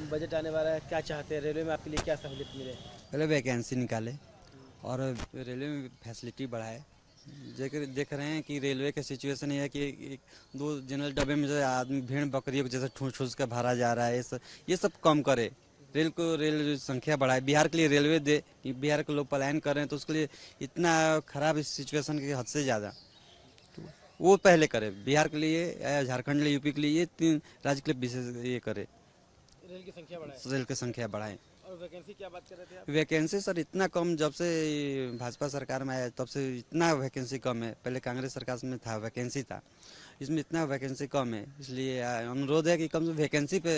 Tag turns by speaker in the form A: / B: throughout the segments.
A: Budget आने वाला है, क्या चाहते हैं रेलवे में आपके लिए क्या सहूलियत मिले?
B: पहले वैकेंसी निकाले और रेलवे में फैसिलिटी बढ़ाए। देख रहे हैं कि रेलवे का सिचुएशन ये है कि दो जनरल डब्बे में जो आदमी भेड़ बकरियों को जैसे ठूस ठूस कर भरा जा रहा है, ये सब कम करे। रेल संख्या बढ़ाए, बिहार के लिए रेलवे दे कि बिहार के लोग पलायन कर रहे हैं तो उसके लिए इतना खराब इस सिचुएशन की हद से ज़्यादा तो वो पहले करे। बिहार के लिए या झारखंड के लिए, यूपी के लिए, ये तीन राज्य के लिए विशेष ये करे,
A: रेल की संख्या बढ़ाए।
B: रेल की संख्या बढ़ाए।
A: और वैकेंसी क्या बात कर रहे थे आप?
B: वैकेंसी सर इतना कम, जब से भाजपा सरकार में आया तब से इतना वैकेंसी कम है। पहले कांग्रेस सरकार में था वैकेंसी था, इसमें इतना वैकेंसी कम है। इसलिए अनुरोध है कि कम से कम वैकेंसी पे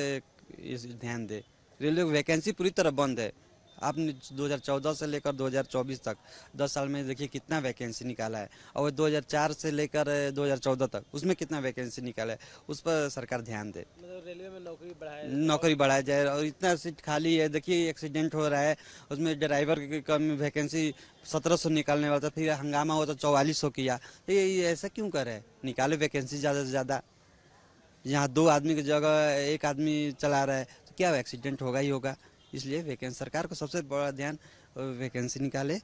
B: ध्यान दे। रेलवे की वैकेंसी पूरी तरह बंद है। आपने 2014 से लेकर 2024 तक 10 साल में देखिए कितना वैकेंसी निकाला है, और 2004 से लेकर 2014 तक उसमें कितना वैकेंसी निकाला है, उस पर सरकार ध्यान दे।
A: मतलब रेलवे में
B: नौकरी बढ़ाया जाए। और इतना सीट खाली है, देखिए एक्सीडेंट हो रहा है, उसमें ड्राइवर की कम वैकेंसी 1700 निकालने वाला था, फिर हंगामा हुआ तो 4400 किया। तो ये ऐसा क्यों कर रहे हैं? निकाले वैकेंसी ज़्यादा से ज़्यादा। यहाँ 2 आदमी की जगह 1 आदमी चला रहा है तो क्या एक्सीडेंट होगा ही होगा। इसलिए वैकेंसी सरकार को सबसे बड़ा ध्यान वैकेंसी निकाले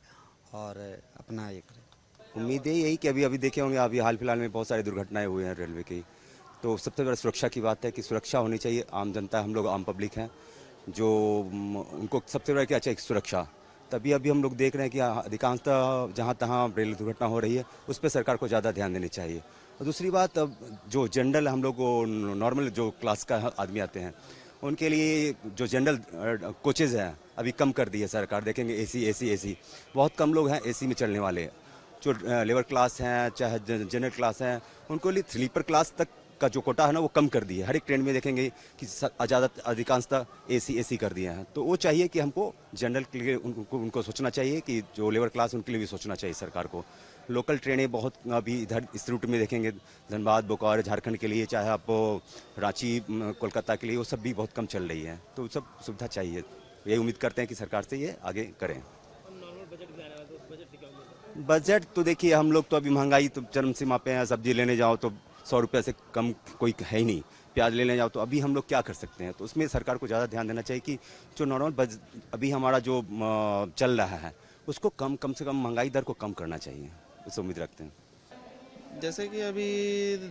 B: और अपना ये करे।
C: उम्मीद यही कि अभी देखे होंगे, अभी हाल फिलहाल में बहुत सारी दुर्घटनाएं हुई हैं रेलवे की। तो सबसे बड़ा सुरक्षा की बात है कि सुरक्षा होनी चाहिए। आम जनता, हम लोग आम पब्लिक हैं जो उनको सबसे बड़ा क्या चाहिए, सुरक्षा। तभी अभी हम लोग देख रहे हैं कि अधिकांशतः जहाँ तहाँ रेल दुर्घटना हो रही है, उस पर सरकार को ज़्यादा ध्यान देनी चाहिए। और दूसरी बात, अब जो जनरल हम लोग को नॉर्मल जो क्लास का आदमी आते हैं उनके लिए जो जनरल कोचेज़ हैं अभी कम कर दी है सरकार। देखेंगे एसी बहुत कम लोग हैं एसी में चलने वाले। जो लेबर क्लास हैं चाहे जनरल क्लास हैं, उनको लिए स्लीपर क्लास तक का जो कोटा है ना वो कम कर दिए। हर एक ट्रेन में देखेंगे कि ज़्यादा अधिकांशतः एसी कर दिए हैं। तो वो चाहिए कि हमको जनरल के लिए उनको सोचना चाहिए कि जो लेबर क्लास उनके लिए भी सोचना चाहिए सरकार को। लोकल ट्रेनें बहुत अभी इधर इस रूट में देखेंगे, धनबाद बोकारो झारखंड के लिए, चाहे आप रांची कोलकाता के लिए, वो सब भी बहुत कम चल रही है। तो सब सुविधा चाहिए। यही उम्मीद करते हैं कि सरकार से ये आगे करें।
A: नॉर्मल बजट भी आने वाला है, तो बजट क्या उम्मीद है?
C: बजट तो देखिए, हम लोग तो अभी महंगाई तो चरम सीमा पे है। सब्जी लेने जाओ तो 100 रुपये से कम कोई है ही नहीं। प्याज लेने जाओ तो अभी हम लोग क्या कर सकते हैं? तो उसमें सरकार को ज़्यादा ध्यान देना चाहिए कि जो नॉर्मल बजट अभी हमारा जो चल रहा है उसको कम से कम महंगाई दर को कम करना चाहिए। उससे उम्मीद रखते हैं।
D: जैसे कि अभी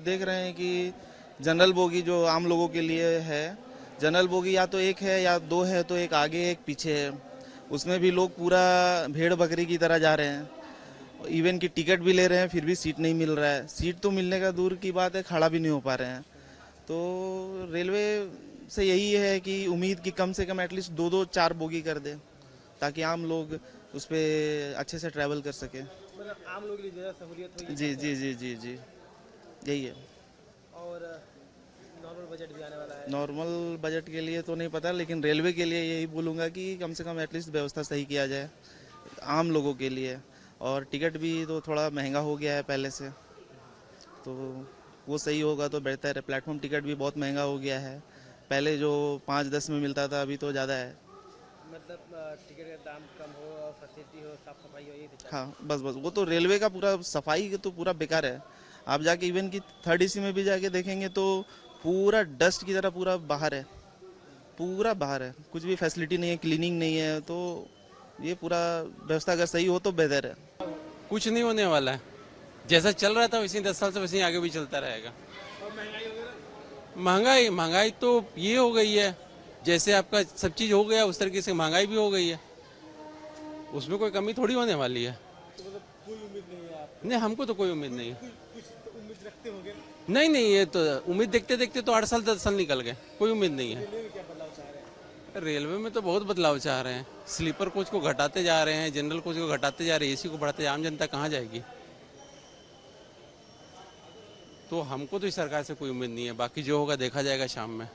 D: देख रहे हैं कि जनरल बोगी जो आम लोगों के लिए है, जनरल बोगी या तो एक है या 2 है, तो एक आगे एक पीछे है। उसमें भी लोग पूरा भेड़ बकरी की तरह जा रहे हैं। इवन की टिकट भी ले रहे हैं, फिर भी सीट नहीं मिल रहा है। सीट तो मिलने का दूर की बात है, खड़ा भी नहीं हो पा रहे हैं। तो रेलवे से यही है कि उम्मीद कि कम से कम एटलीस्ट 2-4 बोगी कर दे, ताकि आम लोग उस पर अच्छे से ट्रैवल कर सके।
A: मतलब आम लोगों के लिए ज़्यादा सहूलियत होगी।
D: जी यही है।
A: और नॉर्मल बजट भी आने वाला है।
D: नॉर्मल बजट के लिए तो नहीं पता, लेकिन रेलवे के लिए यही बोलूँगा कि कम से कम एटलीस्ट व्यवस्था सही किया जाए आम लोगों के लिए। और टिकट भी तो थोड़ा महंगा हो गया है पहले से, तो वो सही होगा तो बेहतर है। प्लेटफॉर्म टिकट भी बहुत महंगा हो गया है। पहले जो 5-10 में मिलता था, अभी तो ज़्यादा है।
A: मतलब टिकट का दाम कम हो और फैसिलिटी हो, साफ सफाई हो, यही तो चाहिए।
D: हाँ, बस वो तो रेलवे का पूरा सफाई तो पूरा बेकार है। आप जाके इवन की 3rd AC में भी जाके देखेंगे तो पूरा डस्ट की तरह पूरा बाहर है, पूरा बाहर है। कुछ भी फैसिलिटी नहीं है, क्लीनिंग नहीं है। तो ये पूरा व्यवस्था अगर सही हो तो बेहतर है।
E: कुछ नहीं होने वाला है। जैसा चल रहा था वैसे 10 साल से वैसे ही आगे भी चलता रहेगा।
A: और महंगाई वगैरह?
E: महंगाई तो ये हो गई है, जैसे आपका सब चीज हो गया उस तरीके से महंगाई भी हो गई है। उसमें कोई कमी थोड़ी होने वाली है।
A: तो मतलब कोई उम्मीद नहीं है आप?
E: नहीं, हमको तो कोई उम्मीद नहीं है।
A: कुछ तो उम्मीद रखते होंगे।
E: नहीं, ये तो उम्मीद देखते देखते तो 8 साल 10 साल निकल गए, कोई उम्मीद नहीं है।
A: रेलवे में क्या बदलाव चाह रहे हैं?
E: रेलवे में तो बहुत बदलाव चाह रहे हैं। स्लीपर कोच को घटाते जा रहे हैं, जनरल कोच को घटाते जा रहे हैं, एसी को बढ़ाते। आम जनता कहाँ जाएगी? तो हमको तो इस सरकार से कोई उम्मीद नहीं है। बाकी जो होगा देखा जाएगा शाम में।